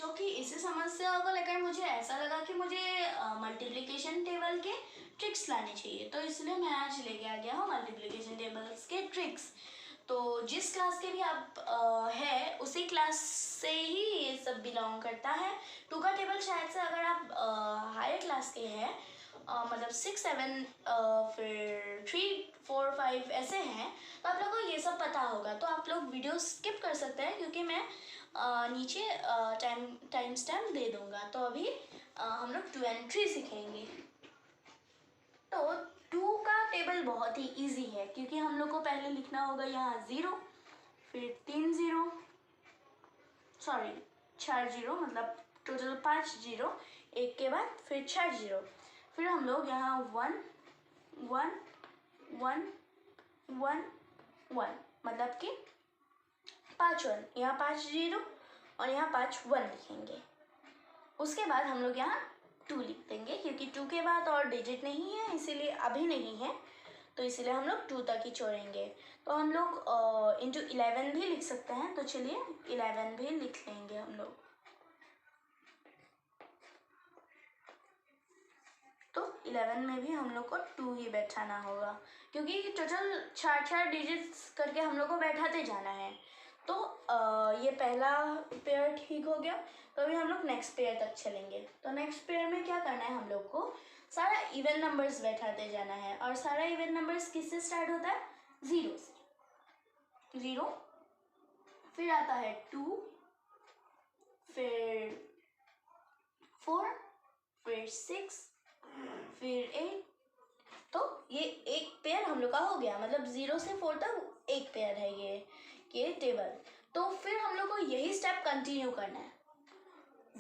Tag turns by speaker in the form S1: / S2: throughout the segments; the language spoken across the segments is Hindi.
S1: जो कि इसी समस्या को लेकर मुझे ऐसा लगा कि मुझे मल्टीप्लिकेशन टेबल के ट्रिक्स लाने चाहिए, तो इसलिए मैं आज लेके आ गया हूँ मल्टीप्लिकेशन टेबल्स के ट्रिक्स। तो जिस क्लास के भी आप है उसी क्लास से ही ये सब बिलोंग करता है। टू का टेबल शायद से अगर आप हायर क्लास के हैं, मतलब 6, 7, फिर 3, 4, 5 ऐसे हैं, तो आप लोगों को ये सब पता होगा। तो आप लोग वीडियो स्किप कर सकते हैं क्योंकि मैं नीचे टाइम स्टैम्प दे दूंगा। तो अभी हम लोग 2 and 3 सीखेंगे। तो 2 का टेबल बहुत ही इजी है क्योंकि हम लोग को पहले लिखना होगा यहाँ 0, फिर 3 0, सॉरी 4 0, मतलब टोटल 5 0, एक के बाद फिर 4 0, फिर हम लोग यहाँ 1 1 1 1 1, मतलब कि 5 1, यहाँ 5 0 और यहाँ 5 1 लिखेंगे। उसके बाद हम लोग यहाँ 2 लिख देंगे क्योंकि 2 के बाद और डिजिट नहीं है, इसीलिए अभी नहीं है, तो इसीलिए हम लोग 2 तक ही छोड़ेंगे। तो हम लोग इंटू 11 भी लिख सकते हैं, तो चलिए 11 भी लिख लेंगे हम लोग। तो 11 में भी हम लोग को 2 ही बैठाना होगा क्योंकि टोटल 4 डिजिट्स करके हम लोग को बैठाते जाना है। तो ये पहला पेयर ठीक हो गया। तो अभी हम लोग नेक्स्ट पेयर तक चलेंगे। तो नेक्स्ट पेयर में क्या करना है, हम लोग को सारा इवन नंबर्स बैठाते जाना है। और सारा इवन नंबर्स किससे स्टार्ट होता है? 0 से। 0, फिर आता है 2, फिर 4, फिर 6, फिर 8। तो ये एक पेयर हम लोग का हो गया, मतलब 0 से 4 तक एक पेयर है ये टेबल। तो फिर हम लोग को यही स्टेप कंटिन्यू करना है।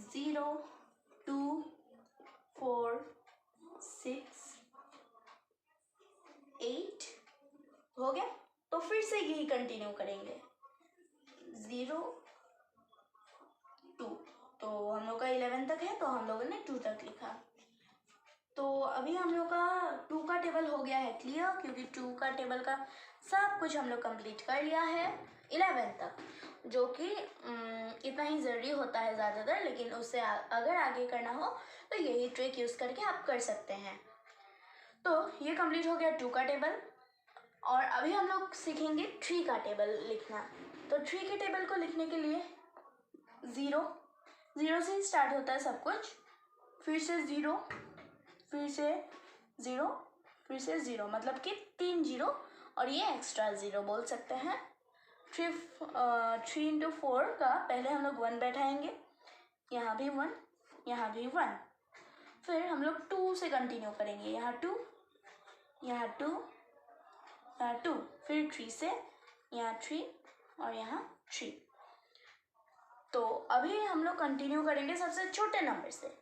S1: 0 2 4 6 8 हो गया। तो फिर से यही कंटिन्यू करेंगे 0 2। तो हम लोग का 11 तक है, तो हम लोगों ने 2 तक लिखा। तो अभी हम लोग का 2 का टेबल हो गया है क्लियर, क्योंकि 2 का टेबल का सब कुछ हम लोग कंप्लीट कर लिया है 11 तक, जो कि इतना ही ज़रूरी होता है ज़्यादातर, लेकिन उससे अगर आगे करना हो तो यही ट्रिक यूज़ करके आप कर सकते हैं। तो ये कंप्लीट हो गया 2 का टेबल। और अभी हम लोग सीखेंगे 3 का टेबल लिखना। तो 3 के टेबल को लिखने के लिए 0 से ही स्टार्ट होता है सब कुछ, फिर से 0, फिर से 0, फिर से 0, मतलब कि 3 0 और ये एक्स्ट्रा 0 बोल सकते हैं। 3 into 4 का पहले हम लोग 1 बैठाएंगे, यहाँ भी 1, यहाँ भी 1। फिर हम लोग 2 से कंटिन्यू करेंगे, यहाँ 2, यहाँ 2, यहाँ 2, फिर 3 से यहाँ 3 और यहाँ 3। तो अभी हम लोग कंटिन्यू करेंगे सबसे छोटे नंबर से।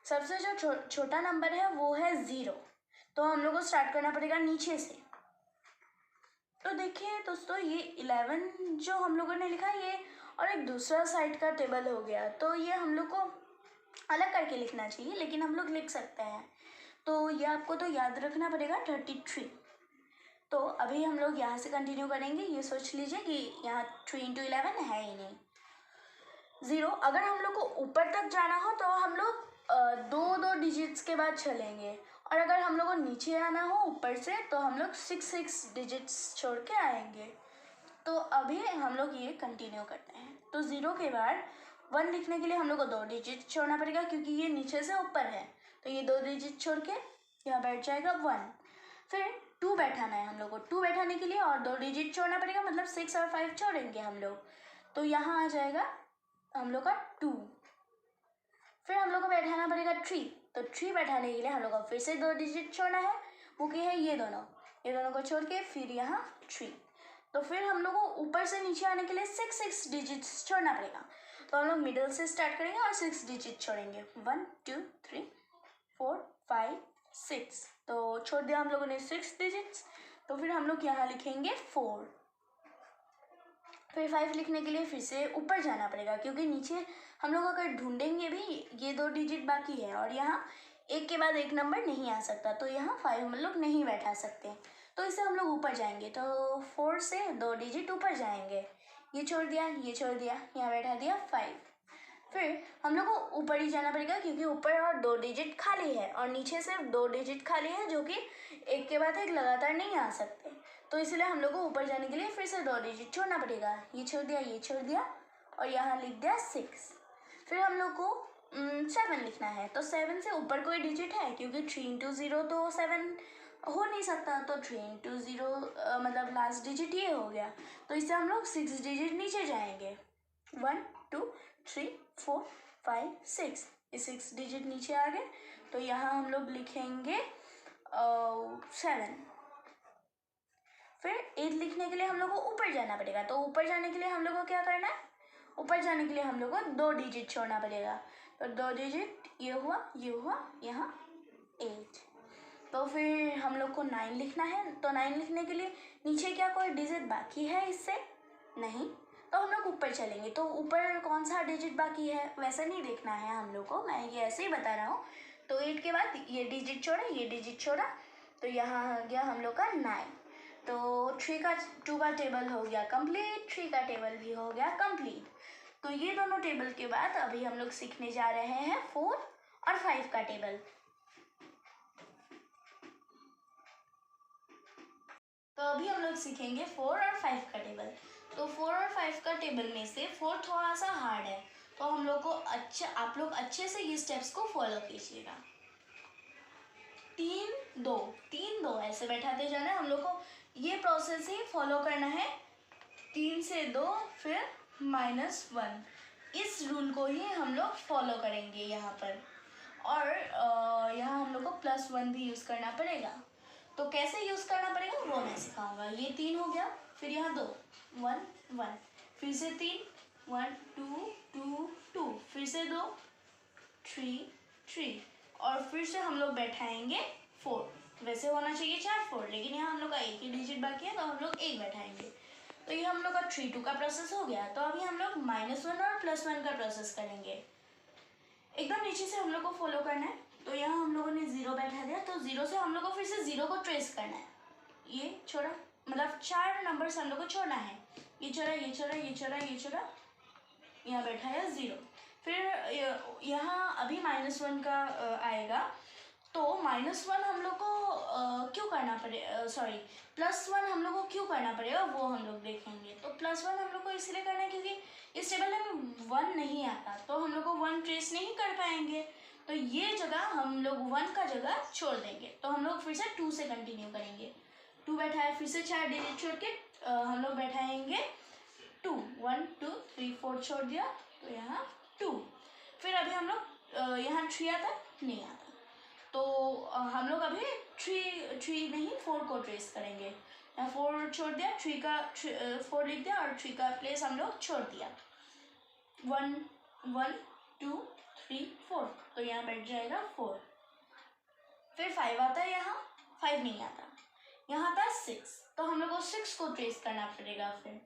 S1: सबसे जो छोटा नंबर है वो है 0, तो हम लोग को स्टार्ट करना पड़ेगा नीचे से। तो देखिए दोस्तों, ये 11 जो हम लोगों ने लिखा ये और एक दूसरा साइड का टेबल हो गया, तो ये हम लोग को अलग करके लिखना चाहिए, लेकिन हम लोग लिख सकते हैं। तो ये आपको तो याद रखना पड़ेगा 33। तो अभी हम लोग यहाँ से कंटिन्यू करेंगे। ये सोच लीजिए कि यहाँ 3 into 11 है ही नहीं, 0। अगर हम लोग को ऊपर तक जाना हो तो हम लोग 2 डिजिट्स के बाद चलेंगे, और अगर हम लोग को नीचे आना हो ऊपर से तो हम लोग 6 डिजिट्स छोड़ के आएंगे। तो अभी हम लोग ये कंटिन्यू करते हैं। तो 0 के बाद 1 लिखने के लिए हम लोग को 2 डिजिट छोड़ना पड़ेगा क्योंकि ये नीचे से ऊपर है, तो ये 2 डिजिट छोड़ के यहाँ बैठ जाएगा 1। फिर 2 बैठाना है हम लोग को। 2 बैठाने के लिए और 2 डिजिट छोड़ना पड़ेगा, मतलब 6 और 5 छोड़ेंगे हम लोग, तो यहाँ आ जाएगा हम लोग का 2। फिर हम लोग को बैठाना पड़ेगा 3। तो 3 बैठाने के लिए हम लोग को फिर से 2 डिजिट छोड़ना है, वो क्या है ये दोनों को छोड़ के फिर यहाँ 3। तो फिर हम लोग को ऊपर से नीचे आने के लिए 6 डिजिट्स छोड़ना पड़ेगा। तो हम लोग मिडल से स्टार्ट करेंगे और 6 डिजिट छोड़ेंगे, 1 2 3 4 5 6। तो छोड़ दिया हम लोगों ने 6 डिजिट्स। तो फिर हम लोग यहाँ लिखेंगे 4। फिर 5 लिखने के लिए फिर से ऊपर जाना पड़ेगा क्योंकि नीचे हम लोग अगर ढूंढेंगे भी ये 2 डिजिट बाकी है और यहाँ एक के बाद एक नंबर नहीं आ सकता, तो यहाँ 5 हम लोग नहीं बैठा सकते, तो इससे हम लोग ऊपर जाएंगे। तो 4 से 2 डिजिट ऊपर जाएंगे, ये छोड़ दिया, ये छोड़ दिया, यहाँ बैठा दिया 5। फिर हम लोग को ऊपर ही जाना पड़ेगा क्योंकि ऊपर और 2 डिजिट खाली है और नीचे सिर्फ 2 डिजिट खाली है जो कि एक के बाद एक लगातार नहीं आ सकते। तो इसलिए हम लोग को ऊपर जाने के लिए फिर से 2 डिजिट छोड़ना पड़ेगा। ये छोड़ दिया, ये छोड़ दिया और यहाँ लिख दिया 6। फिर हम लोग को 7 लिखना है। तो 7 से ऊपर कोई डिजिट है क्योंकि 3 इंटू 0 तो 7 हो नहीं सकता। तो 3 इंटू 0 मतलब लास्ट डिजिट ये हो गया। तो इससे हम लोग 6 डिजिट नीचे जाएंगे। 1 2 3 4 5 6, ये 6 डिजिट नीचे आ गए। तो यहाँ हम लोग लिखेंगे 7। फिर 8 लिखने के लिए हम लोग को ऊपर जाना पड़ेगा। तो ऊपर जाने के लिए हम लोग को क्या करना है? ऊपर जाने के लिए हम लोग को 2 डिजिट छोड़ना पड़ेगा। तो 2 डिजिट ये हुआ, यहाँ 8। तो फिर हम लोग को 9 लिखना है। तो 9 लिखने के लिए नीचे क्या कोई डिजिट बाकी है इससे? नहीं। तो हम लोग ऊपर चलेंगे। तो ऊपर कौन सा डिजिट बाकी है वैसा नहीं देखना है हम लोग को, मैं ये ऐसे ही बता रहा हूँ। तो 8 के बाद ये डिजिट छोड़ा, ये डिजिट छोड़ा, तो यहाँ आ गया हम लोग का 9। तो 2 का टेबल हो गया कंप्लीट, 3 का टेबल भी हो गया कंप्लीट। तो ये दोनों टेबल के बाद अभी हम लोग सीखने जा रहे हैं 4 और 5 का टेबल। तो अभी हम लोग सीखेंगे 4 और 5 का टेबल। तो 4 और 5 का टेबल में से 4 थोड़ा सा हार्ड है। तो हम लोग को आप लोग अच्छे से ये स्टेप्स को फॉलो कीजिएगा। 3 2 ऐसे बैठाते जाना है। हम लोग को ये प्रोसेस ही फॉलो करना है। 3 से 2 फिर -1, इस रूल को ही हम लोग फॉलो करेंगे यहाँ पर। और यहाँ हम लोग को +1 भी यूज़ करना पड़ेगा। तो कैसे यूज़ करना पड़ेगा वो मैं सिखाऊंगा। ये 3 हो गया, फिर यहाँ 2 1 1, फिर से 3 1 2 2 2, फिर से 2 3 3, और फिर से हम लोग बैठाएंगे 4। वैसे होना चाहिए 4 4, लेकिन यहाँ हम लोग का एक ही डिजिट बाकी है तो हम लोग 1 बैठाएंगे। तो ये हम लोग का 3 2 का प्रोसेस हो गया। तो अभी हम लोग -1 और +1 का प्रोसेस करेंगे। एकदम नीचे से हम लोग को फॉलो करना है। तो यहाँ हम लोगों ने 0 बैठा दिया। तो 0 से हम लोग को फिर से 0 को ट्रेस करना है। ये छोड़ा, मतलब 4 नंबर्स हम लोग को छोड़ना है। ये छोड़ा, ये छोड़ा, ये छोड़ा, ये छोड़ा, यहाँ बैठा है 0। फिर यहाँ अभी -1 का आएगा। तो -1 हम लोग को क्यों करना पड़ेगा, सॉरी +1 हम लोग को क्यों करना पड़ेगा वो हम लोग देखेंगे। तो +1 हम लोग को इसलिए करना है क्योंकि इस टेबल में 1 नहीं आता, तो हम लोग को 1 ट्रेस नहीं कर पाएंगे। तो ये जगह हम लोग 1 का जगह छोड़ देंगे। तो हम लोग फिर से 2 से कंटिन्यू करेंगे। 2 बैठाए, फिर से 4 डिजिट छोड़ के हम लोग बैठाएंगे 2 1 2 3 4 छोड़ दिया, तो यहाँ 2। फिर अभी हम लोग यहाँ 3 आता नहीं आता। तो हम लोग अभी 3 नहीं 4 को ट्रेस करेंगे। यहाँ 4 छोड़ दिया, 4 लिख दिया और 3 का प्लेस हम लोग छोड़ दिया। 1 1 2 3 4, तो यहाँ बैठ जाएगा 4। फिर 5 आता है, यहाँ 5 नहीं आता। यहाँ था 6, तो हम लोग को 6 को ट्रेस करना पड़ेगा। फिर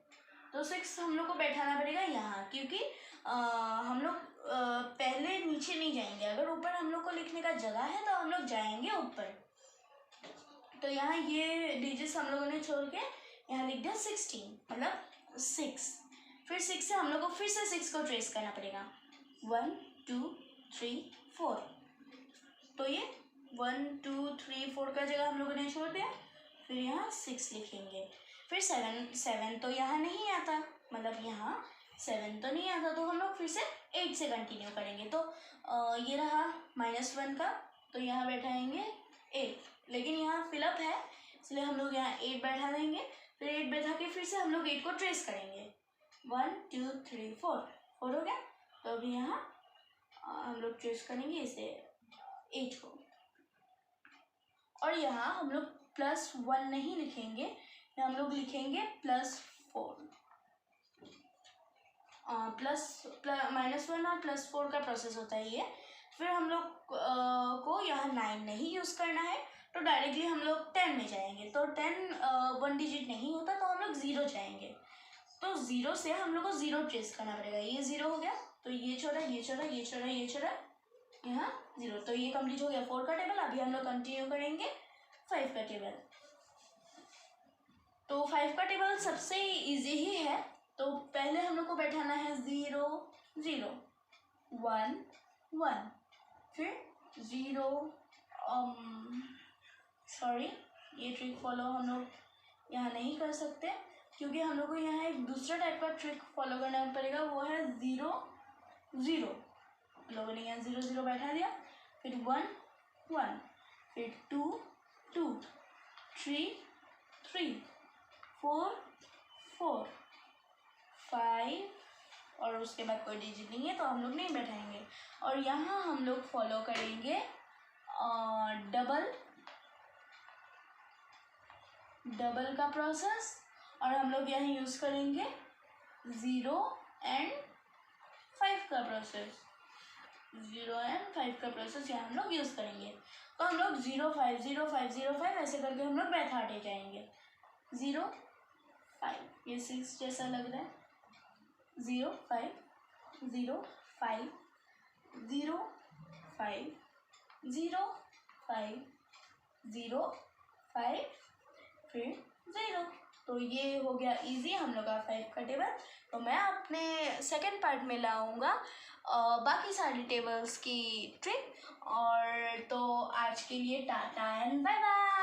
S1: तो 6 हम लोग को बैठाना पड़ेगा यहाँ, क्योंकि हम लोग पहले नीचे नहीं जाएंगे। अगर ऊपर हम लोग को लिखने का जगह है तो हम लोग जाएंगे ऊपर। तो यहाँ ये डिजिट्स हम लोगों ने छोड़ के यहाँ लिख दिया 16, मतलब 6। फिर 6 से हम लोग को फिर से 6 को ट्रेस करना पड़ेगा। 1 2 3 4, तो ये 1 2 3 4 का जगह हम लोगों ने छोड़ दिया। फिर यहाँ 6 लिखेंगे। फिर 7 तो यहाँ नहीं आता, मतलब यहाँ 7 तो नहीं आता। तो हम लोग फिर से 8 से कंटिन्यू करेंगे। तो ये रहा -1 का, तो यहाँ बैठाएंगे 8, लेकिन यहाँ फिलअप है इसलिए हम लोग यहाँ 8 बैठा देंगे। फिर 8 बैठा के फिर से हम लोग 8 को ट्रेस करेंगे। 1 2 3 4 हो गया। तो अभी यहाँ हम लोग ट्रेस करेंगे इसे 8 को, और यहाँ हम लोग +1 नहीं लिखेंगे, हम लोग लिखेंगे +4। -1 और +4 का प्रोसेस होता है ये। फिर हम लोग को यहाँ 9 नहीं यूज़ करना है, तो डायरेक्टली हम लोग 10 में जाएंगे। तो 10 1 डिजिट नहीं होता, तो हम लोग 0 जाएंगे। तो 0 से हम लोग को 0 ट्रेस करना पड़ेगा। ये 0 हो गया, तो ये छोड़ा, ये छोड़ा, ये छोड़ा, ये छोड़ा, यहाँ 0। तो ये कंप्लीट हो गया 4 का टेबल। अभी हम लोग कंटिन्यू करेंगे 5 का टेबल। तो 5 का टेबल सबसे इजी ही है। तो पहले हम लोग को बैठाना है 0 0, 1 1, फिर 0, सॉरी ये ट्रिक फॉलो हम लोग यहाँ नहीं कर सकते, क्योंकि हम लोग को यहाँ एक दूसरा टाइप का ट्रिक फॉलो करना पड़ेगा, वो है 0 0। लोगों ने यहाँ 0 0 बैठा दिया, फिर 1 1, फिर 2 2, 3 3, 4 4, 5, और उसके बाद कोई डिजिट नहीं है तो हम लोग नहीं बैठाएंगे। और यहाँ हम लोग फॉलो करेंगे डबल का प्रोसेस, और हम लोग यहाँ यूज़ करेंगे 0 एंड 5 का प्रोसेस। 0 एंड 5 का प्रोसेस यहाँ हम लोग यूज़ करेंगे। तो हम लोग 0 5 0 5 0 5 ऐसे करके हम लोग बैठाते जाएंगे। 0 5, ये 6 जैसा लग रहा है। 0 5 0 5 0 5 0 5 0 5, फिर 0। तो ये हो गया इजी हम लोग का 5 का टेबल। तो मैं अपने सेकंड पार्ट में लाऊंगा बाकी सारी टेबल्स की ट्रिक। और तो आज के लिए टाटा एंड बाय बाय।